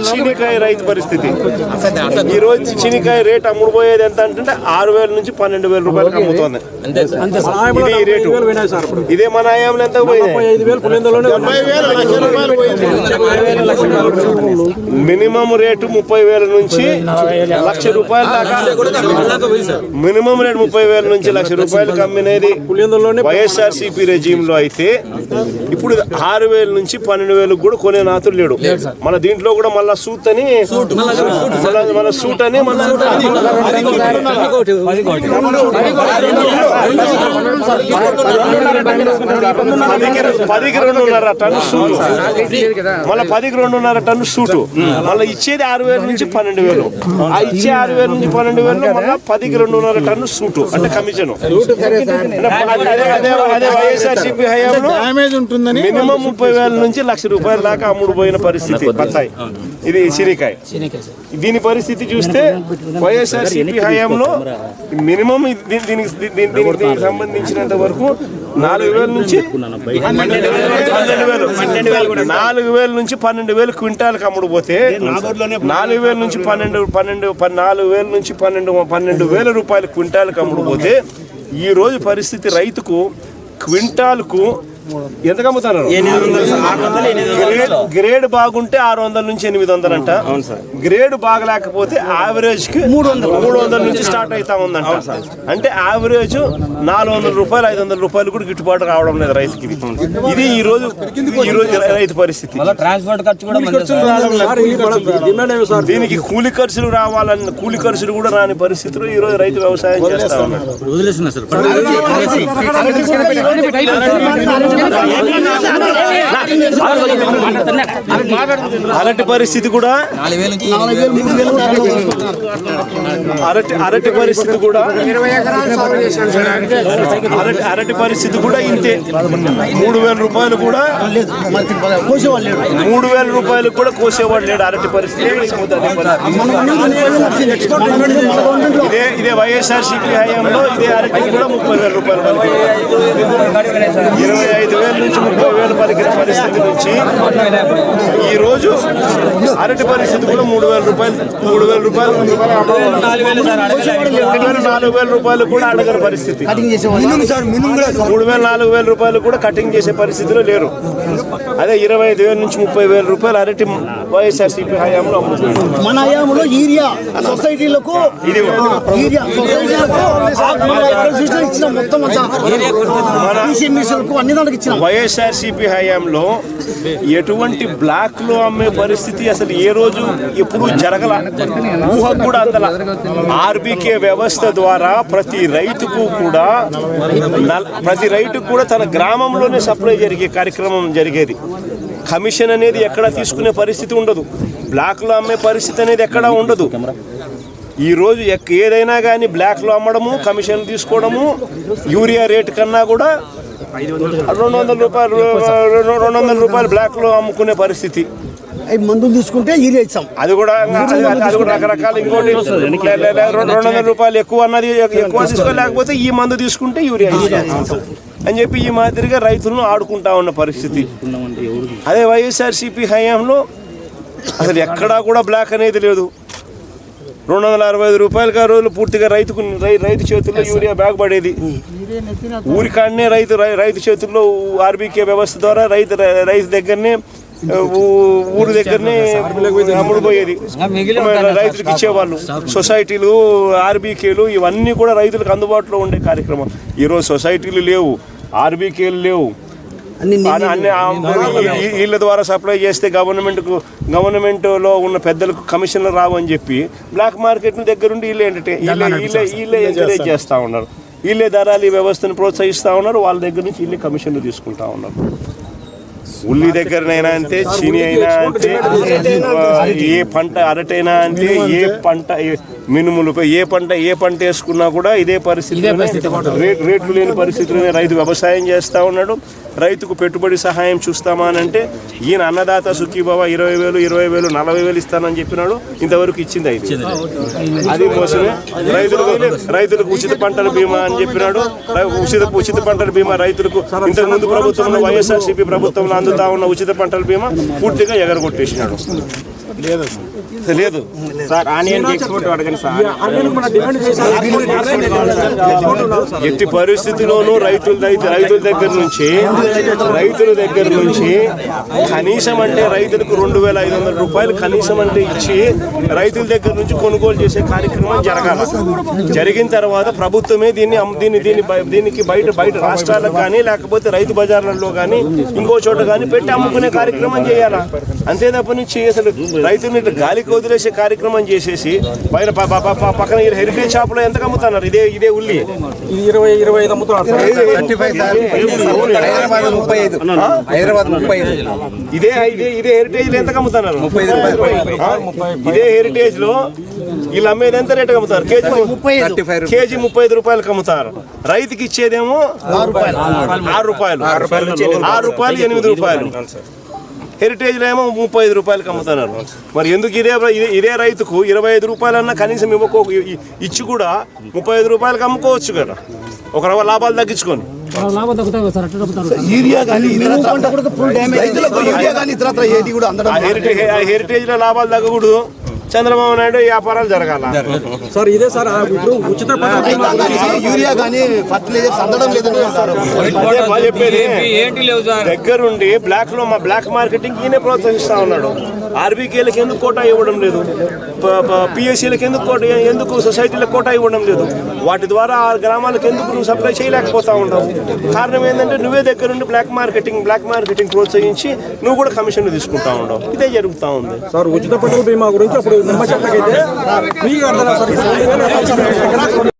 చీనికాయ రైతు పరిస్థితి. ఈ రోజు చీనికాయ రేట్ అమ్ముడుపోయేది ఎంత అంటే 6,000 నుంచి 12,000 రూపాయలకు అమ్ముతోంది. ఇది ఈ రేటు. ఇదే మన ఆయాంలో ఎంత పోయింది? మినిమం రేటు 30,000 నుంచి 1,00,000 రూపాయల దాకా. మినిమం రేటు 30,000 నుంచి 1,00,000 రూపాయలకు అమ్మినది వైఎస్ఆర్సీపీ రెజీమ్ లో అయితే ఇప్పుడు 6,000 నుంచి 12,000 కూడా కొనే నాతులు లేడు. మన దీంట్లో కూడా మళ్ళా సూట్ అని మన సూట్ అని 10కి 2.5 టన్ను సూటు, మళ్ళీ 10కి 2.5 టన్ను సూటు, మళ్ళీ ఇచ్చేది 6,000 నుంచి 12,000. ఆ ఇచ్చే 6,000 నుంచి 12,000 మళ్ళీ 10కి 2.5 టన్ను సూటు అంటే కమిషన్. అదే వైఎస్ఆర్సీపీ హయాంలో మినిమం 30,000 నుంచి 1,00,000 రూపాయల దాకా అమ్ముడు పోయిన పరిస్థితి బత్తాయి. ఇది శీనికాయ. దీని పరిస్థితి చూస్తే వైఎస్ఆర్సీపీ హయాంలో మినిమం దీనికి సంబంధించినంత వరకు 4,000 నుంచి 4,000 నుంచి 12,000 క్వింటాలకు అమ్ముడు పోతే 4,000 నుంచి 12,000 రూపాయల క్వింటాలకు అమ్ముడు పోతే ఈ రోజు పరిస్థితి రైతుకు క్వింటాల్కు ఎంత అమ్ముతున్నారు? గ్రేడ్ బాగుంటే 600 నుంచి 800 అంట. గ్రేడ్ బాగలేకపోతే యావరేజ్ కి 300 నుంచి స్టార్ట్ అవుతా ఉందంట. అంటే యావరేజ్ 400 రూపాయలు 500 రూపాయలు కూడా గిట్టుబాటు రావడం లేదు రైతుకి. ఇది ఈ రోజు రైతు పరిస్థితి. దీనికి కూలి ఖర్చులు రావాలన్న కూలి ఖర్చులు కూడా రాని పరిస్థితిలో ఈ రోజు రైతు వ్యవసాయం చేస్తా ఉన్నారు. అరటి పరిస్థితి కూడా అరటి పరిస్థితి కూడా అరటి పరిస్థితి కూడా ఇంతే. 3,000 రూపాయలు కూడా 3,000 రూపాయలు కూడా కోసేవాడు లేడు. అరటి పరిస్థితి ఇదే వైఎస్ఆర్సీపీ హయాంలో ఇదే అరటి కూడా 30,000 రూపాయలు 25,000 నుంచి 30,000 పలికిన పరిస్థితి నుంచి ఈ రోజు అరటి పరిస్థితి కూడా 3,000 రూపాయలు 4,000 రూపాయలు కూడా అడగని పరిస్థితి. 3,000-4,000 రూపాయలు కూడా కటింగ్ చేసే పరిస్థితిలో లేరు. అదే 25,000 నుంచి 30,000 రూపాయలు అరటి వైఎస్ఆర్సీపీ హయాంలో అమ్ముతుంది. మన హయాంలో యూరియా సొసైటీలకు వైఎస్ఆర్సీపీ హయాంలో ఎటువంటి బ్లాక్ లో అమ్మే పరిస్థితి అసలు ఏ రోజు ఎప్పుడు జరగల, ఊహకు కూడా అందల. ఆర్బీకే వ్యవస్థ ద్వారా ప్రతి రైతుకు కూడా తన గ్రామంలోనే సప్లై జరిగే కార్యక్రమం జరిగేది. కమిషన్ అనేది ఎక్కడా తీసుకునే పరిస్థితి ఉండదు, బ్లాక్ లో అమ్మే పరిస్థితి అనేది ఎక్కడా ఉండదు. ఈ రోజు ఏదైనా కానీ బ్లాక్ లో అమ్మడము, కమిషన్ తీసుకోవడము, యూరియా రేటు కన్నా కూడా 200 రూపాయలు బ్లాక్ లో అమ్ముకునే పరిస్థితి. మందులు తీసుకుంటే యూరియా ఇచ్చాం, అది కూడా రకరకాల. ఇంకోటి 200 రూపాయలు ఎక్కువ తీసుకోలేకపోతే ఈ మందు తీసుకుంటే యూరియా ఇస్తాం అని చెప్పి ఈ మాదిరిగా రైతులను ఆడుకుంటా ఉన్న పరిస్థితి. అదే వైఎస్ఆర్సీపీ హయాంలో అసలు ఎక్కడా కూడా బ్లాక్ అనేది లేదు. 265 రూపాయలుగా రోజులు పూర్తిగా రైతు చేతుల్లో యూరియా బ్యాగ్ పడేది. ఊరికాడనే రైతు చేతుల్లో ఆర్బీకే వ్యవస్థ ద్వారా రైతు దగ్గరనే ఊరి దగ్గరనే అమ్ముడుపోయేది, రైతులకు ఇచ్చేవాళ్ళు. సొసైటీలు, ఆర్బీకేలు ఇవన్నీ కూడా రైతులకు అందుబాటులో ఉండే కార్యక్రమం. ఈరోజు సొసైటీలు లేవు, ఆర్బీకేలు లేవు. వీళ్ళ ద్వారా సప్లై చేస్తే గవర్నమెంట్లో ఉన్న పెద్దలకు కమిషన్లు రావు అని చెప్పి బ్లాక్ మార్కెట్ దగ్గరుండి వీళ్ళే ఎంకరేజ్ చేస్తూ ఉన్నారు. వీళ్ళే ధరలు ఈ వ్యవస్థను ప్రోత్సహిస్తూ ఉన్నారు. వాళ్ళ దగ్గర నుంచి వీళ్ళే కమిషన్లు తీసుకుంటా ఉన్నారు. ఉల్లి దగ్గరనైనా అంతే, చీని అయినా అంతే, ఏ పంట అరటైనా అంతే, ఏ పంట మినుములపై ఏ పంట వేసుకున్నా కూడా ఇదే పరిస్థితి. రేట్లు లేని పరిస్థితుల్లోనే రైతు వ్యవసాయం చేస్తూ ఉన్నాడు. రైతుకు పెట్టుబడి సహాయం చూస్తామా అని అంటే ఈయన అన్నదాత సుఖీభవ 20,000 20,000 40,000 ఇస్తానని చెప్పినాడు, ఇంతవరకు ఇచ్చింది 5,000. అది మోసమే. రైతులకు ఉచిత పంటల బీమా అని చెప్పినాడు, ఉచిత పంటల బీమా రైతులకు ఇంతకు ముందు ప్రభుత్వంలో వైఎస్ఆర్సీపీ ప్రభుత్వంలో అందుతా ఉన్న ఉచిత పంటల బీమా పూర్తిగా ఎగరగొట్టేసినాడు. లేదు సార్ ఆనియన్ ఎక్స్పోర్ట్ అడగండి సార్. ఎట్టి పరిస్థితిలోనూ రైతుల దగ్గర నుంచి కనీసం అంటే రైతులకు 2,500 రూపాయలు కనీసం అంటే ఇచ్చి రైతుల దగ్గర నుంచి కొనుగోలు చేసే కార్యక్రమం జరగాలి. జరిగిన తర్వాత ప్రభుత్వమే దీనికి బయట రాష్ట్రాలకు కానీ లేకపోతే రైతు బజార్లలో కానీ ఇంకో చోట కానీ పెట్టి అమ్ముకునే కార్యక్రమం చేయాలా. అంతే తప్ప నుంచి అసలు రైతుల్ని గాలికి వదిలేసే కార్యక్రమం చేసేసి బయట పక్కన హెరిటేజ్ షాప్ లో ఎంత అమ్ముతున్నారు? ఇదే ఉల్లి 20-25 అమ్ముతున్నారు. ఇదే హెరిటేజ్ లో ఎంత అమ్ముతున్నారు? 35 రూపాయలు. ఇదే హెరిటేజ్ లో వీళ్ళు అమ్మేది ఎంత రేటు అమ్ముతారు? కేజీ 35 రూపాయలకు అమ్ముతారు. రైతుకి ఇచ్చేదేమో 6 రూపాయలు, 8 రూపాయలు. హెరిటేజ్ లో ఏమో 35 రూపాయలకి అమ్ముతున్నారు. మరి ఎందుకు ఇదే రైతుకు 25 రూపాయలన్నా కనీసం ఇచ్చి కూడా 35 రూపాయలకి అమ్ముకోవచ్చు కదా, ఒక రవ్వ లాభాలు తగ్గించుకొని. హెరిటేజ్ లో లాభాలు తగ్గకూడదు, చంద్రబాబు నాయుడు వ్యాపారాలు జరగాల. సార్ ఇదే సార్ ఇప్పుడు ఉచిత యూరియా కానీ ఫర్టిలైజర్స్ అందడం లేదని చెప్పేది. దగ్గరుండి బ్లాక్ మార్కెటింగ్ ఈయనే ప్రోత్సహిస్తా ఉన్నాడు. ఆర్బీకేలకు ఎందుకు కోటా ఇవ్వడం లేదు? పిఎస్సీలకు ఎందుకు సొసైటీలకు కోటా ఇవ్వడం లేదు? వాటి ద్వారా ఆ గ్రామాలకు ఎందుకు నువ్వు సప్లై చేయలేకపోతా ఉండవు? కారణం ఏంటంటే నువ్వే దగ్గరుండి బ్లాక్ మార్కెటింగ్ ప్రోత్సహించి నువ్వు కూడా కమిషన్ తీసుకుంటా ఉండవు. ఇదే జరుగుతూ ఉంది. సార్ ఉచిత పంటల బీమా గురించి అప్పుడు నిమ్మ చెట్లకైతే